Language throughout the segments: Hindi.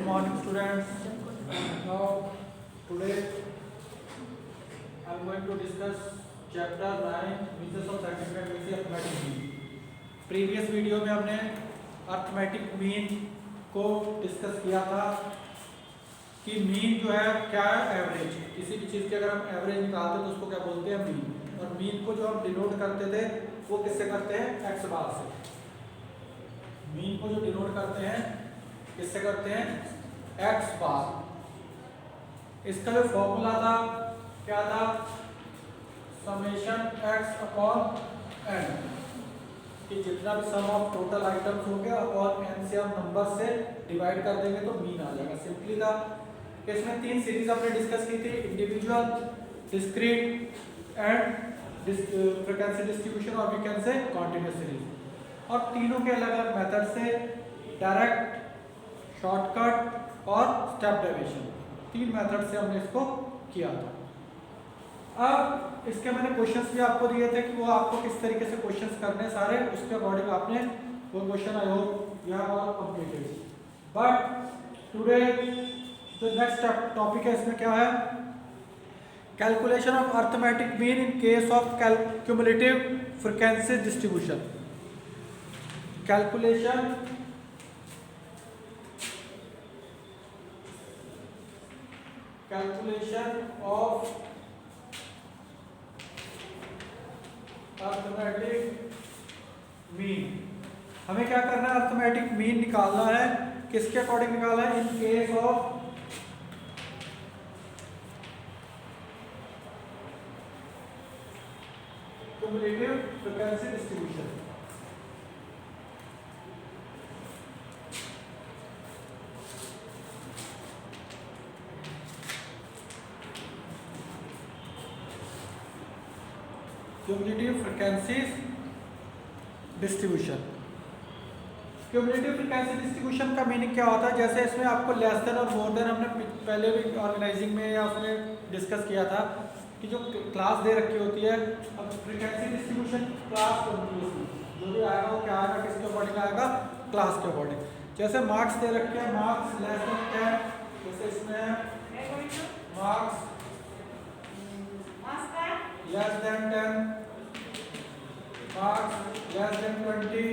morning students. Now today I am going to discuss chapter 9 Means of Scientific and Arithmetic Mean. Previous video में हमने अर्थमेटिक मीन को डिस्कस किया था कि मीन जो है क्या है, एवरेज। किसी भी चीज़ की अगर हम एवरेज निकालते हैं तो उसको क्या बोलते हैं, मीन। और मीन को जो हम डिनोट करते थे वो किससे करते हैं, एक्स बार से। मीन को जो डिनोट करते हैं किससे करते हैं, एक्स बार। इसका जो फॉर्मूला था क्या था, समेशन एक्स अपॉन एन, कि जितना भी सम ऑफ टोटल आइटम्स हो गया और एन से हम नंबर से डिवाइड कर देंगे तो मीन आ जाएगा। सिंपली था। इसमें तीन सीरीज हमने डिस्कस की थी, individual, discrete and frequency distribution, और we can say continuous series. और तीनों के अलग अलग मेथड से, डायरेक्ट, शॉर्टकट और स्टेप डेविएशन, तीन मेथड से हमने इसको किया था। अब इसके मैंने क्वेश्चंस भी आपको दिए थे कि वो आपको किस तरीके से क्वेश्चंस करने सारे, उसके अकॉर्डिंग आपने वो question I hope you have all completed. But today जो नेक्स्ट टॉपिक है इसमें क्या है, calculation of arithmetic mean in case of cumulative frequency distribution. Calculation of arithmetic mean. हमें क्या करना है, अर्थमेटिक मीन निकालना है। किसके अकॉर्डिंग निकालना है, इन case of cumulative frequency distribution. Cumulative frequencies distribution. Cumulative frequency distribution का मीनिंग क्या होता है, जैसे इसमें आपको लेस देन और मोर देन हमने पहले भी ऑर्गेनाइजिंग में या उसमें डिस्कस किया था कि जो क्लास दे रखी होती है। अब फ्रीक्वेंसी डिस्ट्रीब्यूशन क्लास बनती है, जो भी आएगा वो क्या आएगा, किसके अकॉर्डिंग आएगा, क्लास के अकॉर्डिंग। जैसे मार्क्स दे रखे हैं, मार्क्स लेस देन 10, जैसे इसमें marks less than 10, marks less than 20,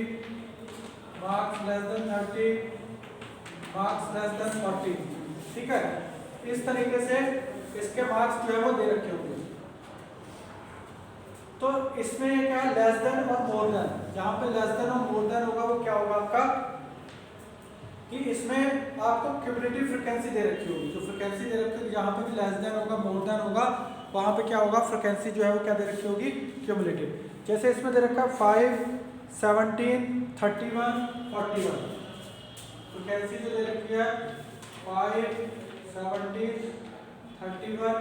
marks less than 30, marks less than 40। ठीक है, इस तरीके से इसके मार्क्स जो है वो दे रखे होंगे। तो इसमें क्या है, लेस देन और मोर देन। जहां पे लेस देन और मोर देन होगा वो क्या होगा आपका, कि इसमें आपको क्यूमुलेटिव फ्रीक्वेंसी दे रखी होगी। जो फ्रीक्वेंसी दे रखी होगी, जहां पे भी लेस देन होगा, मोर देन होगा, वहां पे क्या होगा, फ्रीक्वेंसी जो है वो क्या दे रखी होगी, क्यूमुलेटिव। जैसे इसमें दे रखा है 5, 17, 31, 41। फ्रीक्वेंसी जो दे रखी है 5, 17, 31,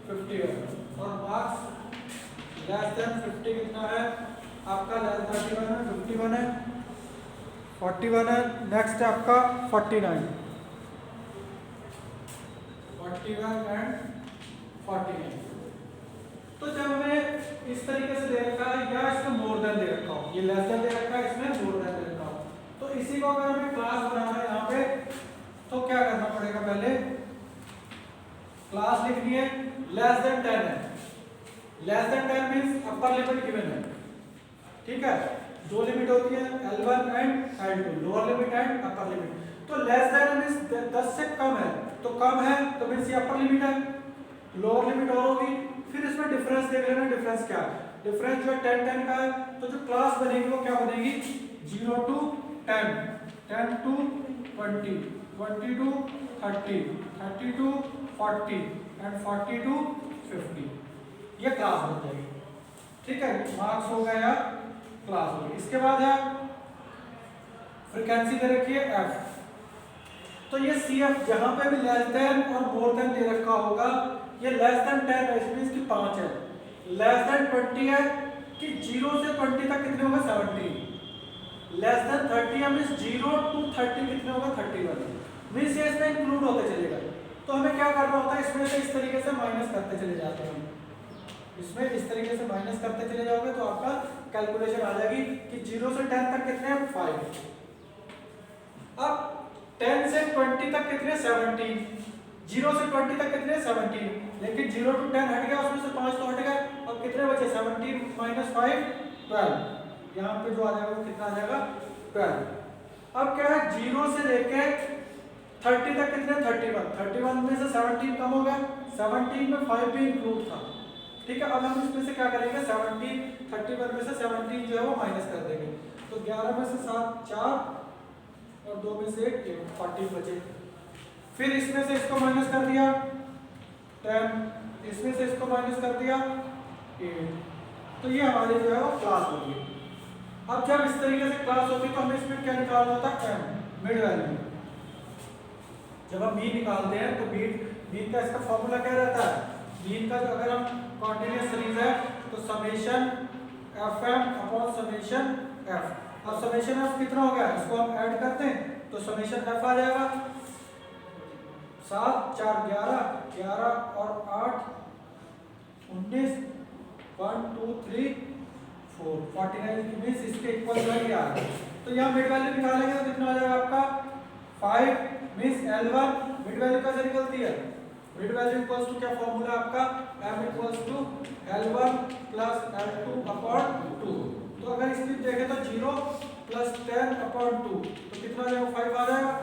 51, और मार्क्स लेस देन 50 कितना है आपका, लेस देन 31 है, 51 है, 41 है। नेक्स्ट है आपका 49, 41 एंड 49। तो जब हमें इस तरीके से दे रखा है या इसमें मोर देन दे रखा हो, ये लेस देन दे रखा है, इसमें मोर देन दे रखा हो, तो इसी को अगर हमें क्लास बनाना है यहाँ पे, तो क्या करना पड़ेगा, पहले क्लास लिखनी है। लेस देन 10 है, less than 10 means upper limit given है। ठीक है, दो लिमिट होती है, L1 and L2, lower limit and upper limit. तो लेस देन मींस 10 से कम है, तो कम है तो मींस ये अपर लिमिट है, लोअर लिमिट और होगी। फिर इसमें डिफरेंस देख लेना, डिफरेंस क्या है, डिफरेंस जो है 10 10 का है, तो जो क्लास बनेगी वो क्या बनेगी, 0 to 10, 10 to 20, 20 to 30, 30 to 40 and 40 to 50, ये क्लास बन जाएगी। ठीक है, मार्क्स हो गया या क्लास हो गई। इसके बाद है फ्रीक्वेंसी दे रखी है f। तो ये CF जहां पे भी लेस देन और मोर देन दे रखा होगा, ये लेस देन 10 है, इसमें की 5 है, लेस देन 20 है कि 0 से 20 तक कितने होगा, 70, लेस देन 30 है मींस 0 to 30 कितने होगा, 31, मींस ये इसमें इंक्लूड होते चलेगा। तो हमें क्या करना होता है, इसमें से इस तरीके से माइनस करते चले जाते हैं। इसमें इस तरीके से माइनस करते चले जाओगे तो आपका कैलकुलेशन आ जाएगी कि 0 से 10 तक कितने हैं, 5। अब 10 से से 20 तक कितने 17, 0 से 20 तक कितने 17, लेकिन 0 to 10 हट गया, उसमें से 5 तो हट गए, अब कितने बचे 17 - 5 12, यहाँ पे जो आ जाएगा वो कितना आ जाएगा 12। अब क्या है 0 से लेके 30 तक कितने 31, 31 में से 17 कम हो गया, 17 में 5 भी इंक्लूड था, ठीक है। अब हम इसमें से क्या करेंगे 17 31 में से 17 जो है वो माइनस कर देंगे, तो 11 में से 7 4 और 2 में से 1 14 बचे। फिर इसमें से इसको माइनस कर दिया 10, इसमें से इसको माइनस कर दिया 8, तो ये हमारी जो है वो क्लास होगी। अब जब इस तरीके से क्लास होती है तो हमें इसमें क्या निकालना होता है m, मिड वैल्यू। जब हम मीन निकालते हैं तो मीन का इसका फॉर्मूला क्या रहता है, मीन का जो अगर हम कॉन्टिन्यूअस सीरीज है तो summation fm upon summation f। अब समेशन f कितना हो गया, इसको हम ऐड करते हैं तो समेशन f आ जाएगा 7 4 11, 11 और 8 19, 1 2 3 4 49 मींस इसके इक्वल जो है यार। तो यहाँ मिड वैल्यू निकालेंगे तो कितना आ जाएगा आपका 5 मींस L1 मिड वैल्यू कैसे निकलती है, मिड वैल्यू इक्वल्स टू क्या फॉर्मूला आपका m equals to L1 plus L2 upon 2। तो अगर इसकी देखें तो 0 प्लस 10 अपॉन 2 तो कितना आ जाएगा 5 आ जाएगा।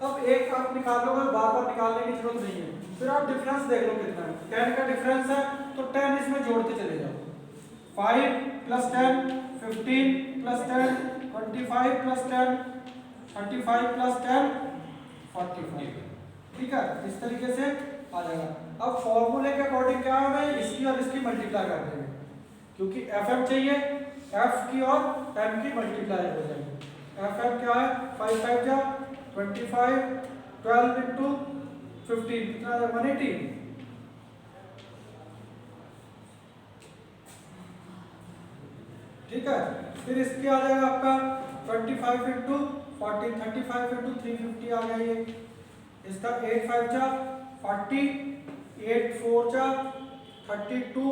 अब एक आप निकाल लोगे, बार बार निकालने की जरूरत नहीं है, फिर आप डिफरेंस देख लो कितना है, 10 का डिफरेंस है तो 10 इसमें जोड़ते चले जाओ, 5 प्लस 10 15 प्लस 10 25 प्लस 10 35 प्लस 10 45, ठीक है। इस तरीके से आ जाएगा। अब फॉर्मूले के अकॉर्डिंग क्या हमें इसकी और इसकी मल्टीप्लाई कर देंगे, क्योंकि fm चाहिए, f की और m की मल्टीप्लाई हो जाएगी। fm क्या है 5 5 जा 25, 12 into 15 कितना 180, ठीक है। फिर इसके आ जाएगा आपका 25 into 14 35 into 350 आ गया ये, इसका 8 5 जा 40, 8 4 जा 32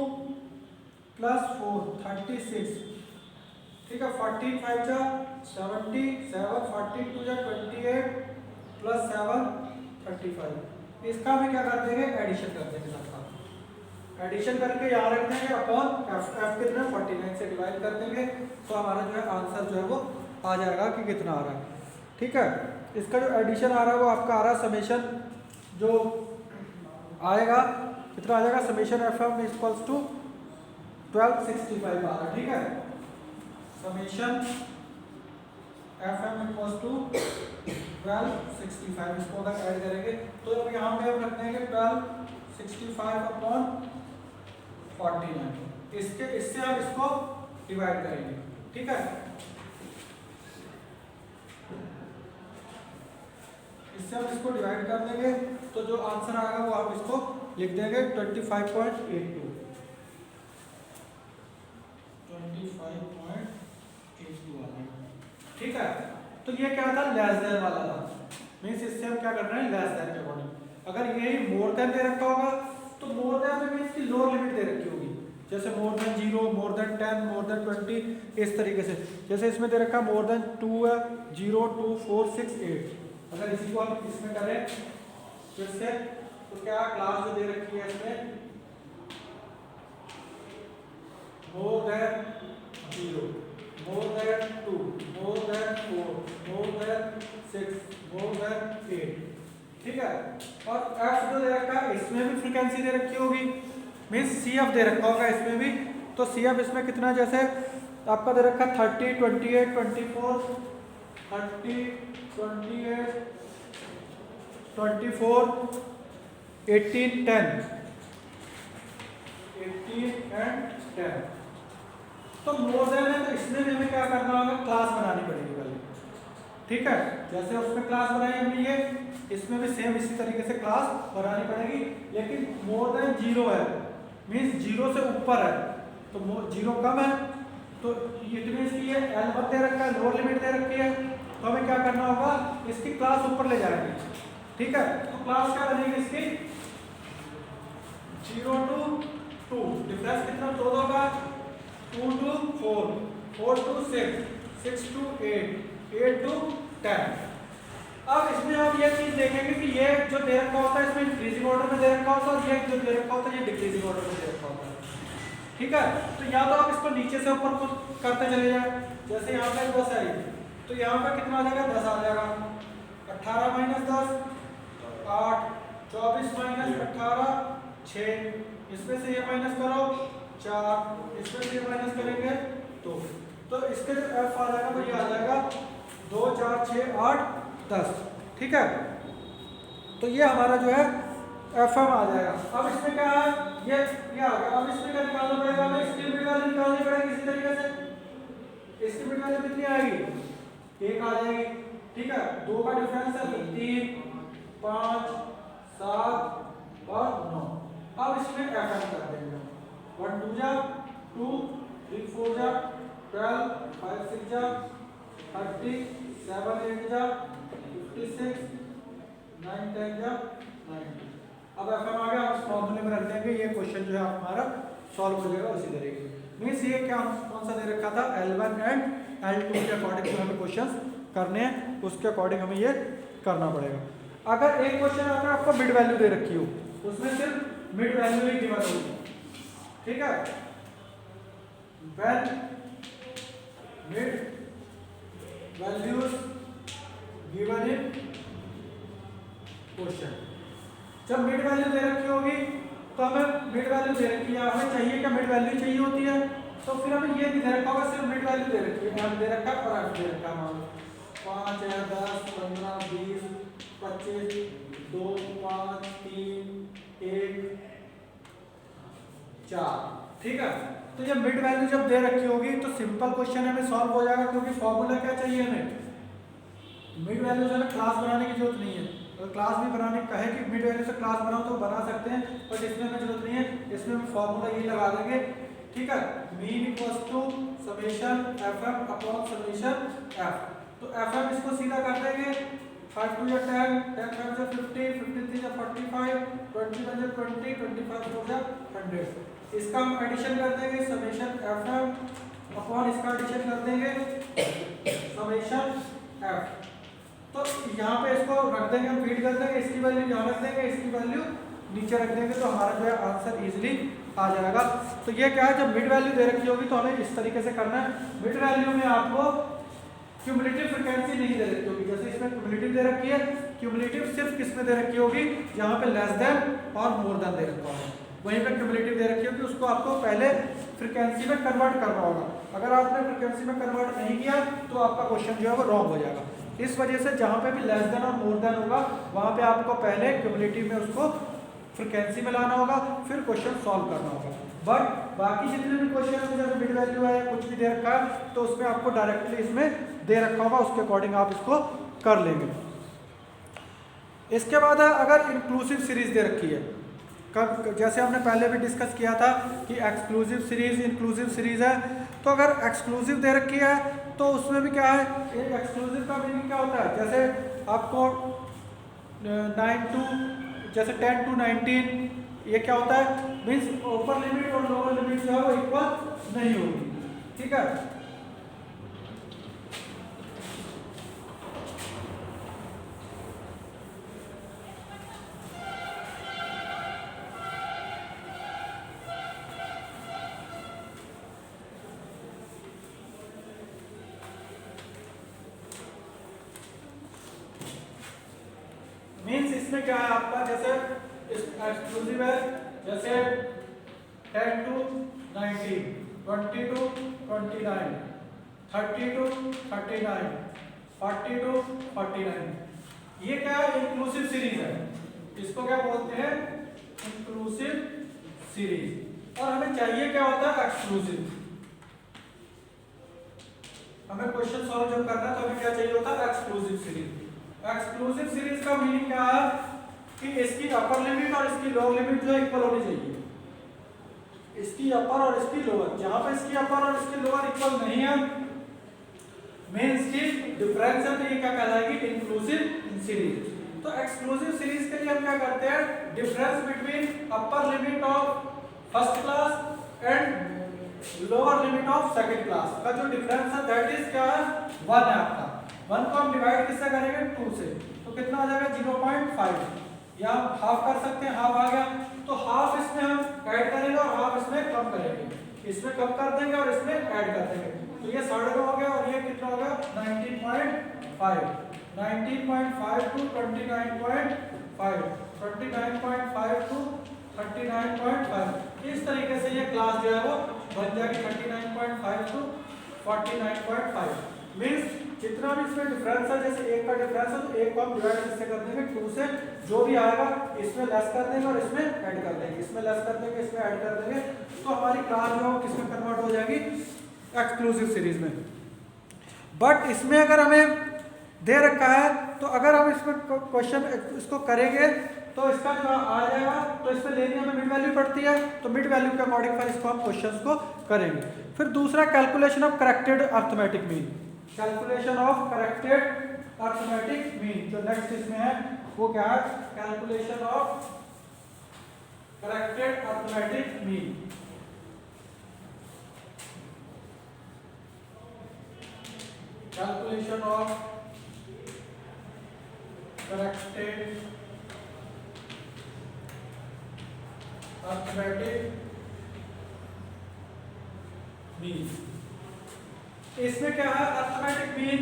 प्लस 4 36, ठीक है। 14 5 जा 70, 7 42 जा 28 प्लस 7 35। इसका भी क्या कर देंगे एडिशन कर देंगे, सबका एडिशन करके यहाँ रख देंगे अपॉन f कितना 49 से डिवाइड कर देंगे, तो हमारा जो है आंसर जो है वो आ जाएगा कि कितना आ रहा है, ठीक है। इसका जो एडिशन आ रहा है वो आपका आ रहा है समेशन जो आएगा कितना आ जाएगा समेशन fm इक्वल्स टू 1265 आ रहा है, ठीक है। समेशन fm इक्वल्स टू 1265, इसको अगर ऐड करेंगे तो अब यहाँ पे हम रख देंगे 1265 अपॉन 49, इससे हम इसको डिवाइड करेंगे, ठीक है। इससे हम इसको डिवाइड कर देंगे तो जो आंसर आएगा वो हम इसको लिख देंगे 25.82 ठीक है। तो ये क्या था लेस देन वाला था, मींस इससे हम क्या कर रहे हैं लेस देन के अकॉर्डिंग। अगर यही मोर देन दे रखा होगा तो मोर देन में इसकी लोअर लिमिट दे रखी होगी, जैसे more than 0, more than 10, more than 20, इस तरीके से। जैसे इसमें दे रखा मोर देन 2 है 0 2 4 6 8, अगर इसी को हम इसमें करें फिर से तो क्या क्लास जो दे रखी है इसमें more than 0, more than 2, more than 4, more than 6, more than 8, ठीक है। और f जो दे रखा है इसमें भी फ्रीक्वेंसी दे रखी होगी, मींस cf दे रखा होगा इसमें भी, तो cf इसमें कितना जैसे आपका दे रखा 30 28 24 30 28 24 18 10 18 एंड 10। तो मोर देन है तो इसमें भी हमें क्या करना होगा क्लास बनानी पड़ेगी पहले, ठीक है। जैसे उसमें क्लास बनाई हमने ये, इसमें भी सेम इसी तरीके से क्लास बनानी पड़ेगी, लेकिन मोर देन 0 है मींस 0 से ऊपर है, तो 0 कम है तो इट मींस कि ये L1 दे रखा है, लोअर लिमिट दे रखी है, तो हमें क्या करना होगा इसकी क्लास ऊपर ले जाएंगे, ठीक है। तो क्लास क्या बनेगी इसकी 0 to 2, डिफरेंस कितना 2 होगा, 2 to 4, 4 to 6, 6 to 8, 8 to 10। अब इसमें आप ये चीज देखेंगे कि ये जो दे रखा होता है इसमें इंक्रीजिंग ऑर्डर में दे रखा होता है और ये जो दे रखा होता है ये डिक्रीजिंग ऑर्डर में दे रखा होता है। ठीक है, तो या तो आप इसको नीचे से ऊपर को करते चले जाए, जैसे यहाँ पे 10 है तो यहाँ पे कितना आ जाएगा 10 आ जाएगा, 18 माइनस 10 8, 24 माइनस 18 6, इसमें से ये माइनस करो 4, इसमें से ये माइनस करेंगे तो इसके जो एफ आ जाएगा वो ये आ जाएगा 2 4 6 8 10। ठीक है, तो ये हमारा जो है एफ एम आ जाएगा। अब इसमें क्या है ये आ गया। अब इसमें क्या निकालना पड़ेगा, हमें इसकी लिमिट वैल्यू निकालनी पड़ेगी इसी तरीके से। इसकी लिमिट वैल्यू कितनी आएगी 1 आ जाएगी। ठीक है, 2 का डिफरेंस है तो 3 5 7 और 9। अब इसमें एफ एम कर देंगे 1 2 जा 2 3 4 जा 12 5 6 जा 30 7 8 जा 56 9 10 जा 90। अब एफ एम आ गया, हम इस फॉर्मूले में रख देंगे, ये क्वेश्चन जो है हमारा सॉल्व हो जाएगा उसी तरीके। मींस ये क्या कौन सा दे रखा था L1 एंड L2 के अकॉर्डिंग जो हमें क्वेश्चंस करने हैं उसके अकॉर्डिंग हमें ये करना पड़ेगा। अगर एक क्वेश्चन अगर आपको मिड वैल्यू दे रखी हो उसमें सिर्फ मिड वैल्यू ही गिवन होगी। ठीक है, when mid values given in question, जब मिड वैल्यू दे रखी होगी तो हमें मिड वैल्यू दे रखी है, हमें चाहिए क्या मिड वैल्यू चाहिए होती है, तो फिर हमें ये नहीं दे रखा होगा, सिर्फ मिड वैल्यू दे रखी है, मान दे रखा है और आठ दे रखा है, मान 5 है 10 15 20 25 2 5 3 1 4। ठीक है, तो जब मिड वैल्यू जब दे रखी होगी तो सिंपल क्वेश्चन हमें सॉल्व हो जाएगा, क्योंकि फॉर्मूला क्या चाहिए हमें मिड वैल्यू से हमें क्लास बनाने की जरूरत नहीं है। अगर क्लास भी बनाने कहे कि मिड वैल्यू से क्लास बनाओ तो बना सकते हैं, बट इसमें हमें जरूरत नहीं है, इसमें हम फॉर्मूला ये लगा देंगे। ठीक है, mean equals to summation FM upon summation F. तो एफएम इसको सीधा कर देंगे 5 2 या 10 10 5 से 50 53 या 45 20 1 या 20 25 4 या 100। इसका हम एडिशन कर देंगे समेशन एफएम अपॉन इसका एडिशन कर देंगे समेशन एफ। तो यहाँ पे इसको रख देंगे, हम फीड कर देंगे, इसकी वैल्यू यहाँ रख देंगे, इसकी वैल्यू नीचे रख देंगे, तो हमारा जो है आंसर इजीली आ जाएगा। तो ये क्या है, जब मिड वैल्यू दे रखी होगी तो हमें इस तरीके से करना है। मिड वैल्यू में आपको क्यूमुलेटिव फ्रीक्वेंसी नहीं दे रखी होगी, जैसे इसमें क्यूमुलेटिव दे रखी है, क्यूमुलेटिव सिर्फ किस में दे रखी होगी जहाँ पे लेस देन और मोर देन दे रखा होगा, वहीं पे क्यूमुलेटिव दे रखी होगी, उसको आपको पहले फ्रीक्वेंसी में कन्वर्ट करना होगा। अगर आपने फ्रीक्वेंसी में कन्वर्ट नहीं किया तो आपका क्वेश्चन जो है वो रॉन्ग हो जाएगा। इस वजह से जहाँ पे भी लेस देन और मोर देन होगा वहाँ पे आपको पहले क्यूमुलेटिव में उसको फ्रीक्वेंसी में लाना होगा, फिर क्वेश्चन सॉल्व करना होगा। बट बाकी जितने भी क्वेश्चन है जैसे मिड वैल्यू है कुछ भी दे रखा है तो उसमें आपको डायरेक्टली इसमें दे रखा होगा, उसके अकॉर्डिंग आप इसको कर लेंगे। इसके बाद अगर इंक्लूसिव सीरीज दे रखी है, कब जैसे हमने पहले भी डिस्कस किया था कि एक्सक्लूसिव सीरीज इंक्लूसिव सीरीज है, तो अगर एक्सक्लूसिव दे रखी है तो उसमें भी क्या है, एक्सक्लूसिव का मीनिंग क्या होता है, जैसे आपको 9 to जैसे 10 to 19 ये क्या होता है, मीन्स अपर लिमिट और लोअर लिमिट जो है वो इक्वल नहीं होगी। ठीक है, मीन्स इसमें क्या है आपका, जैसे एक्सक्लूसिव है जैसे 10 to 19 20 to 29 30 to 39 40 to 49, ये क्या है इंक्लूसिव सीरीज है, इसको क्या बोलते हैं इंक्लूसिव सीरीज। और हमें चाहिए क्या होता है एक्सक्लूसिव, हमें क्वेश्चन सॉल्व जब करना है तो हमें क्या चाहिए होता है एक्सक्लूसिव सीरीज। एक्सक्लूसिव सीरीज का मीनिंग क्या है कि इसकी अपर लिमिट और इसकी लोअर लिमिट जो इक्वल होनी चाहिए, इसकी अपर और इसकी लोअर, जहां पे इसकी अपर और इसकी लोअर इक्वल नहीं है मींस की डिफरेंस है, तो ये क्या कहलाएगी इंक्लूसिव सीरीज। तो एक्सक्लूसिव सीरीज के लिए हम क्या करते हैं, difference between upper limit of first class and lower limit of second class का जो डिफरेंस है दैट इज क्या है 1 है आपका। 1 को हम डिवाइड किससे करेंगे 2 से, तो कितना आ जाएगा 0.5, या हाफ कर सकते हैं, हाफ आ गया, तो हाफ इसमें हम ऐड करेंगे और हाफ इसमें कम करेंगे, इसमें कम कर देंगे और इसमें ऐड कर देंगे, तो ये 9.5 हो गया और ये कितना हो गया 19.5, 19.5 टू 29.5, 29.5 टू 39.5, इस तरीके से ये क्लास जो है वो बन जाएगी 39.5 टू 49.5, मीन्स जितना भी इसमें डिफरेंस है, जैसे एक का डिफरेंस है तो एक को हम डिवाइड किससे कर देंगे 2 से, जो भी आएगा इसमें लेस कर देंगे और इसमें ऐड कर देंगे, इसमें लेस कर देंगे इसमें ऐड कर देंगे, तो हमारी क्लास जो है किसमें कन्वर्ट हो जाएगी एक्सक्लूसिव सीरीज में। बट इसमें अगर हमें दे रखा है तो अगर हम इसमें क्वेश्चन इसको करेंगे तो इसका जो आ जाएगा, तो इसमें लेनी हमें मिड वैल्यू पड़ती है, तो मिड वैल्यू के अकॉर्डिंग पर इसको हम क्वेश्चंस को करेंगे। फिर दूसरा calculation of corrected arithmetic mean, calculation of corrected arithmetic mean, जो नेक्स्ट इसमें है वो क्या है, calculation of corrected arithmetic mean. Calculation of corrected arithmetic mean, इसमें क्या है अर्थमेटिक मीन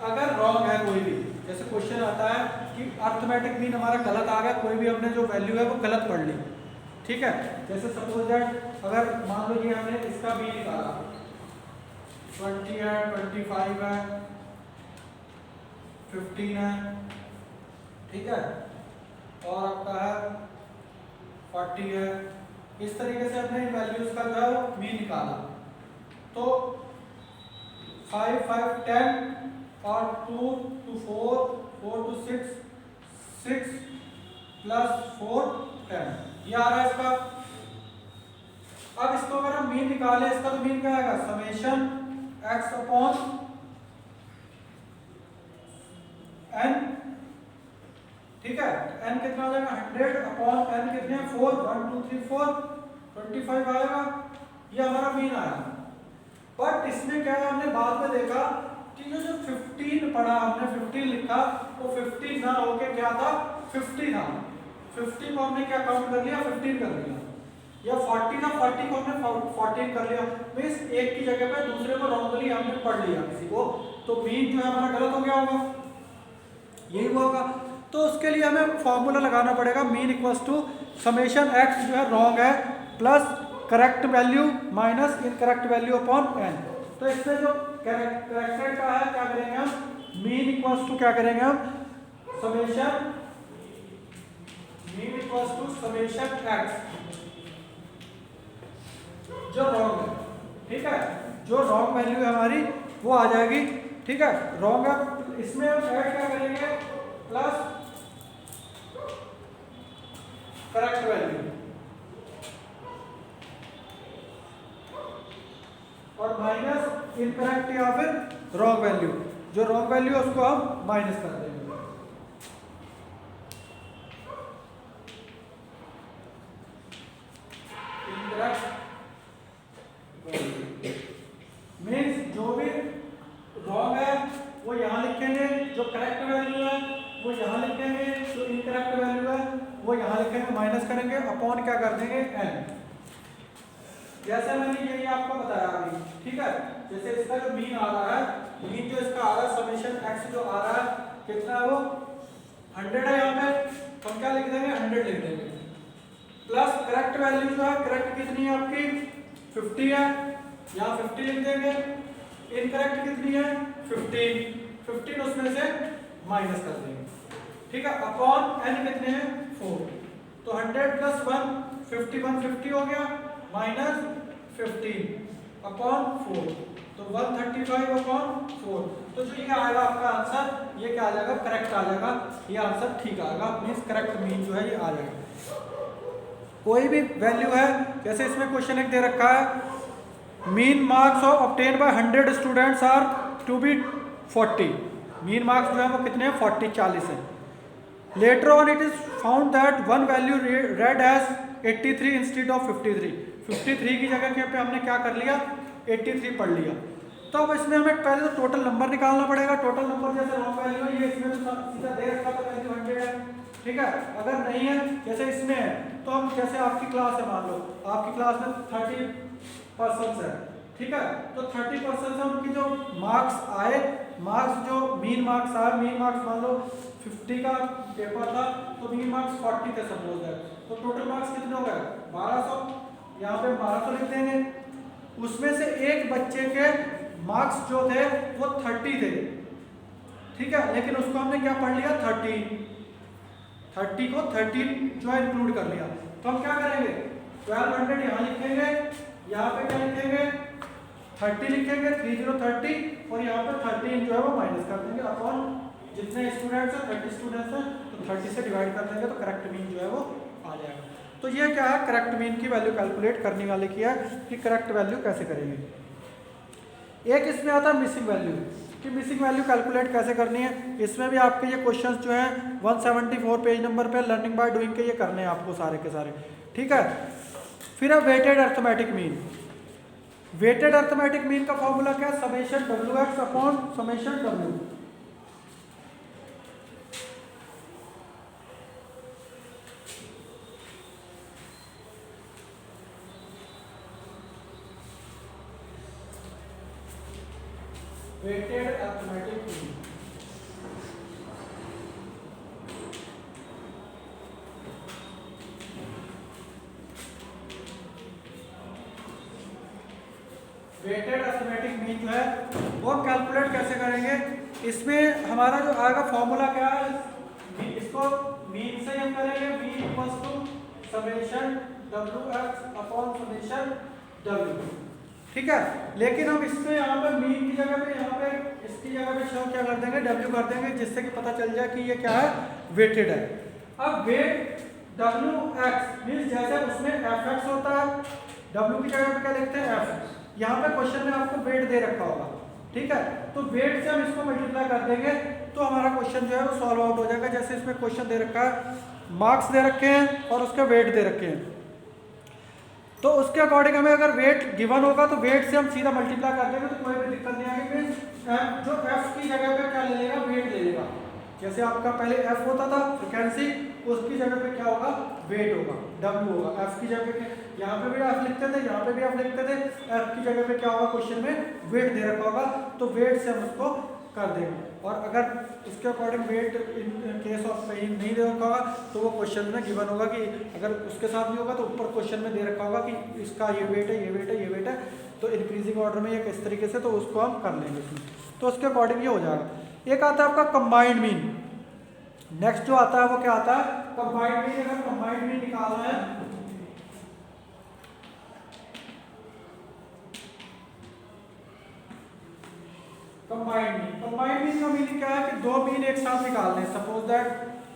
अगर रॉन्ग है कोई भी, जैसे क्वेश्चन आता है कि अर्थमेटिक मीन हमारा गलत आ गया, कोई भी हमने जो वैल्यू है वो गलत पढ़ ली, ठीक है, जैसे सपोज दैट अगर मान लो ये हमने इसका मीन निकाला 20 है, 25 है, 15 है, ठीक है, और आपका है 40 है, इस तरीके से हमने वैल्यूज का जो है वो मीन निकाला, तो 5, 5, 10 और 2 to 4, 4 to 6, 6 plus 4, 10, ये आ रहा है इसका। अब इसको अगर हम मीन निकालें, इसका तो मीन क्या आएगा समेशन x अपॉन n, ठीक है, n कितना आ जाएगा 100 अपॉन n कितने हैं 4, 1 2 3 4, 25 आएगा, ये हमारा मीन आया। बट इसमें क्या है, हमने बाद में देखा कि जो 15 पढ़ा हमने 15 लिखा, वो 15 ना होके क्या था 50 था, 50 को हमने क्या काउंट कर लिया 15 कर लिया, या 40 था 40 को हमने 14 कर लिया, मींस एक की जगह पे दूसरे को रॉन्गली हमने पढ़ लिया किसी को, तो मीन जो है हमारा गलत हो गया होगा, यही होगा। तो उसके लिए हमें फॉर्मूला लगाना पड़ेगा mean equals to summation x जो है रॉन्ग है plus correct value minus incorrect value upon n। तो इससे जो करेक्टेड का है क्या करेंगे हम, मीन इक्वल्स टू क्या करेंगे हम summation mean equals to summation x जो रॉन्ग है, ठीक है, जो रॉन्ग वैल्यू है हमारी वो आ जाएगी, ठीक है, रॉन्ग है, इसमें हम ऐड क्या करेंगे प्लस करेक्ट वैल्यू और माइनस इनकरेक्ट या फिर रॉन्ग वैल्यू, जो रॉन्ग वैल्यू है उसको हम माइनस कर देंगे। मीन्स जो भी रॉन्ग है वो यहाँ लिखेंगे, जो करेक्ट वैल्यू है वो यहाँ लिखेंगे, जो इनकरेक्ट वैल्यू है वो यहाँ लिखेंगे, माइनस करेंगे, अपॉन क्या कर देंगे n, जैसे मैंने यही आपको बताया अभी, ठीक है, जैसे इसका जो मीन आ रहा है, मीन जो इसका आ रहा है समेशन x जो आ रहा है कितना है वो 100 है, यहाँ पे हम क्या लिख देंगे 100 लिख देंगे, प्लस करेक्ट वैल्यू जो है करेक्ट कितनी है आपकी 50 है, यहाँ 50 लिख देंगे, इनकरेक्ट कितनी है 15 उसमें से माइनस कर देंगे, ठीक है, अपॉन n कितने हैं 4, तो 100 प्लस 1 50 हो गया माइनस 15 अपॉन 4, तो 135 अपॉन 4, तो जो ये आएगा आपका आंसर, ये क्या आ जाएगा करेक्ट आ जाएगा, ये आंसर ठीक आएगा, मींस करेक्ट मीन जो है ये आ जाएगा। कोई भी वैल्यू है, जैसे इसमें क्वेश्चन एक दे रखा है mean marks of obtain by 100 students are to be 40, mean marks जो है वो कितने हैं 40 है। Later on it is found that one value read as 83 instead of 53 की जगह के पे हमने क्या कर लिया 83 पढ़ लिया, तो अब इसमें हमें पहले तो टोटल नंबर निकालना पड़ेगा। टोटल नंबर जैसे रॉन्ग वैल्यू है, ये इसमें तो सीधा दे रखा था वैल्यू 100 है, ठीक है। अगर नहीं है जैसे इसमें है, तो हम जैसे आपकी क्लास है, मान लो आपकी क्लास में 30% है, ठीक है। तो 30% से उनकी जो मार्क्स आए, मार्क्स जो मीन मार्क्स आए, मीन मार्क्स मान लो 50 का पेपर था तो मीन मार्क्स 40 थे सपोज है, तो टोटल मार्क्स कितने हो गए 1200। यहाँ पे 1200 लिख देंगे। उसमें से एक बच्चे के मार्क्स जो थे वो 30 थे, ठीक है, लेकिन उसको हमने क्या पढ़ लिया 30 को 13 जो है इंक्लूड कर लिया। तो हम क्या करेंगे 1200 यहाँ लिखेंगे, यहाँ पे क्या लिखेंगे 30 लिखेंगे, 30 और यहाँ पे 13 जो है वो माइनस कर देंगे अपॉन जितने स्टूडेंट्स हैं 30 स्टूडेंट्स हैं तो 30 से डिवाइड कर देंगे तो करेक्ट मीन जो है वो आ जाएगा। तो ये क्या है करेक्ट मीन की वैल्यू कैलकुलेट करने वाले की है कि करेक्ट वैल्यू कैसे करेंगे। एक इसमें आता है मिसिंग वैल्यू कि मिसिंग वैल्यू कैलकुलेट कैसे करनी है। इसमें भी आपके ये क्वेश्चंस जो हैं 174 पेज नंबर पे लर्निंग बाय डूइंग के ये करने हैं आपको सारे के सारे, ठीक है। फिर है weighted arithmetic mean. Weighted arithmetic mean का फॉर्मूला क्या है summation WX upon summation W। Weighted arithmetic mean weighted arithmetic mean जो है वो हम कैलकुलेट कैसे करेंगे। इसमें हमारा जो आएगा फॉर्मूला क्या है, इसको मीन से हम करेंगे, mean equals to summation WX upon summation W, ठीक है। लेकिन हम इसमें यहाँ पे मीन की जगह पे यहाँ पे इसकी जगह पे शो क्या कर देंगे W कर देंगे, जिससे कि पता चल जाए कि ये क्या है वेटेड है। अब वेट WX मीन्स जैसे उसमें FX होता है, W की जगह पे क्या लिखते हैं F। यहाँ पे क्वेश्चन में आपको वेट दे रखा होगा, ठीक है, तो वेट से हम इसको मल्टीप्लाई कर देंगे तो हमारा क्वेश्चन जो है वो सॉल्व आउट हो जाएगा। जैसे इसमें क्वेश्चन दे रखा है, मार्क्स दे रखे हैं और उसके वेट दे रखे हैं, तो उसके अकॉर्डिंग हमें अगर वेट गिवन होगा तो वेट से हम सीधा मल्टीप्लाई कर देंगे तो कोई भी दिक्कत नहीं आएगी। जो एफ की जगह पे क्या ले लेगा वेट ले लेगा। जैसे आपका पहले एफ होता था फ्रिक्वेंसी, उसकी जगह पे क्या होगा वेट होगा, W होगा। एफ की जगह पे यहाँ पे भी एफ लिखते थे, यहाँ पे भी एफ लिखते थे, एफ की जगह पे क्या होगा क्वेश्चन में वेट दे रखा होगा तो वेट से हम उसको कर देंगे। और अगर उसके according weight in case of कहीं नहीं दे रखा होगा तो वो क्वेश्चन में गिवन होगा कि अगर उसके साथ नहीं होगा तो ऊपर क्वेश्चन में दे रखा होगा कि इसका ये वेट है, ये वेट है, ये वेट है, तो इंक्रीजिंग ऑर्डर में ये किस तरीके से, तो उसको हम कर लेंगे इसमें, तो उसके अकॉर्डिंग ये हो जाएगा। एक आता है आपका कंबाइंड मीन। नेक्स्ट जो आता है वो क्या आता है कंबाइंड मीन। अगर कंबाइंड मीन निकालना है कंबाइंड मीन का मीनिंग क्या है कि दो मीन एक साथ निकालने। सपोज दैट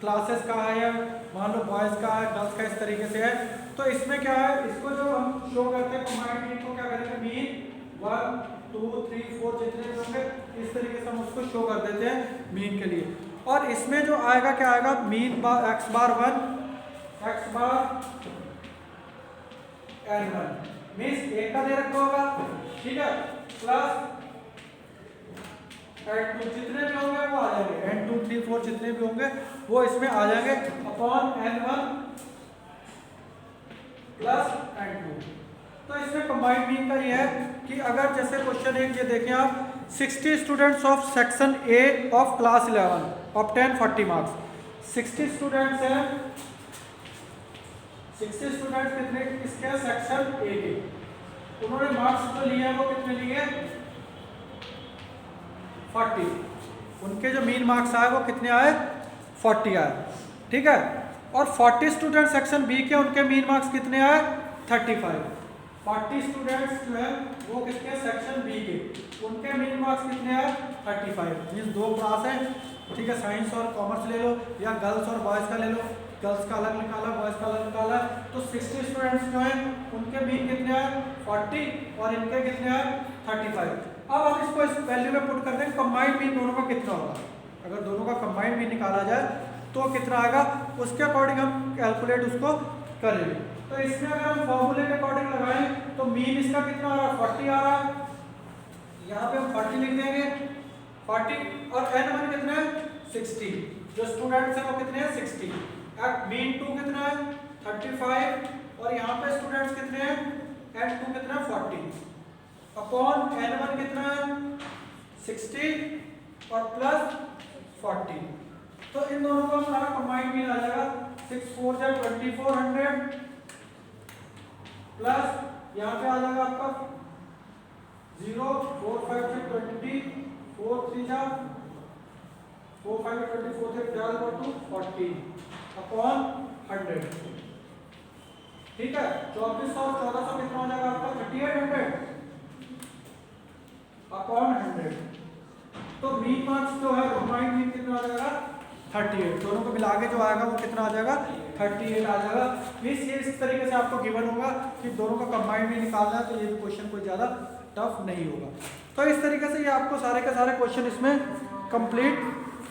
क्लासेस का है या मान लो बॉयज का है, गर्ल्स का, इस तरीके से है, तो इसमें क्या है इसको जो हम शो करते हैं कंबाइंड मीन को क्या करेंगे मीन 1 2 3 4 जितने भी होंगे इस तरीके से हम उसको शो कर देते हैं मीन के लिए। और इसमें जो आएगा क्या आएगा मीन बार x बार 1 x बार n1 मीन्स एक का दे रखा होगा, ठीक है, प्लस n2 जितने भी होंगे वो आ जाएंगे, n2 3 4 जितने भी होंगे वो इसमें आ जाएंगे अपॉन n1 प्लस n2। तो इसमें कंबाइंड मीन का ये है कि अगर जैसे क्वेश्चन एक ये देखें आप 60 students of section A of class 11 obtain 40 marks. 60 students हैं, 60 स्टूडेंट्स कितने किसके सेक्शन A के, उन्होंने मार्क्स जो लिए हैं वो कितने लिए 40, उनके जो मीन मार्क्स आए वो कितने आए 40 आए, ठीक है। और 40 स्टूडेंट सेक्शन बी के उनके मीन मार्क्स कितने आए 35। 40 स्टूडेंट्स जो है वो किसके सेक्शन बी के, उनके मीन मार्क्स कितने आए 35। मीन्स दो क्लास है, ठीक है, साइंस और कॉमर्स ले लो या गर्ल्स और बॉयज़ का ले लो, गर्ल्स का अलग निकाला बॉयज़ का अलग निकाला, तो 60 स्टूडेंट्स जो हैं उनके मीन कितने आए 40 और इनके कितने आए 35। अब हम इसको इस वैल्यू में पुट कर देंगे कंबाइंड मीन दोनों का कितना होगा। अगर दोनों का कंबाइंड मीन निकाला जाए तो कितना आएगा, उसके अकॉर्डिंग हम कैलकुलेट उसको करेंगे। तो इसमें अगर हम फॉर्मूले के अकॉर्डिंग लगाएं तो मीन इसका कितना आ रहा है 40 आ रहा है, यहाँ पे हम 40 लिख देंगे 40 और n1 कितना है 60, जो स्टूडेंट्स हैं वो कितने हैं 60, एट मीन 2 कितना है 35 और यहाँ पे स्टूडेंट्स कितने हैं n2 कितना है 40 अपॉन n1 कितना है 60 और प्लस 40। तो इन दोनों को हमारा कंबाइंड मीन आ जाएगा 6 4 जा 2400 प्लस यहाँ पे आ जाएगा आपका 0 4 5 से 20 4 3 जा 4 5 24 से डाल टू 40 अपॉन 100। ठीक है 2400 और 1400 कितना हो जाएगा आपका 3800 अपॉन 100। तो मीन मार्क्स जो है कंबाइंड मीन कितना आ जाएगा 38, दोनों को मिला के जो आएगा वो कितना आ जाएगा 38 आ जाएगा। ये इस तरीके से आपको गिवन होगा कि दोनों का कंबाइंड मीन निकालना है, तो ये क्वेश्चन कोई ज़्यादा टफ नहीं होगा। तो इस तरीके से ये आपको सारे के सारे क्वेश्चन इसमें कंप्लीट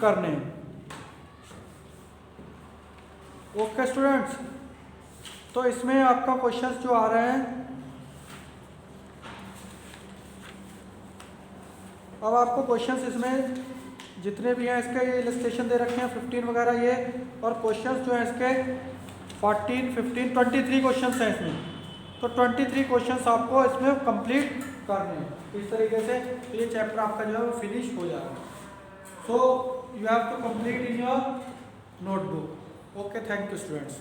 करने हैं। ओके स्टूडेंट्स, तो इसमें आपका क्वेश्चंस जो आ रहे हैं, अब आपको क्वेश्चंस इसमें जितने भी हैं इसके ये इलस्ट्रेशन दे रखे हैं 15 वगैरह ये, और क्वेश्चंस जो हैं इसके 14 15 23 क्वेश्चंस हैं इसमें। तो 23 क्वेश्चंस आपको इसमें कंप्लीट करने हैं। इस तरीके से ये चैप्टर आपका जो है वो फिनिश हो जाएगा। So you have to complete in your notebook. Okay, thank you students.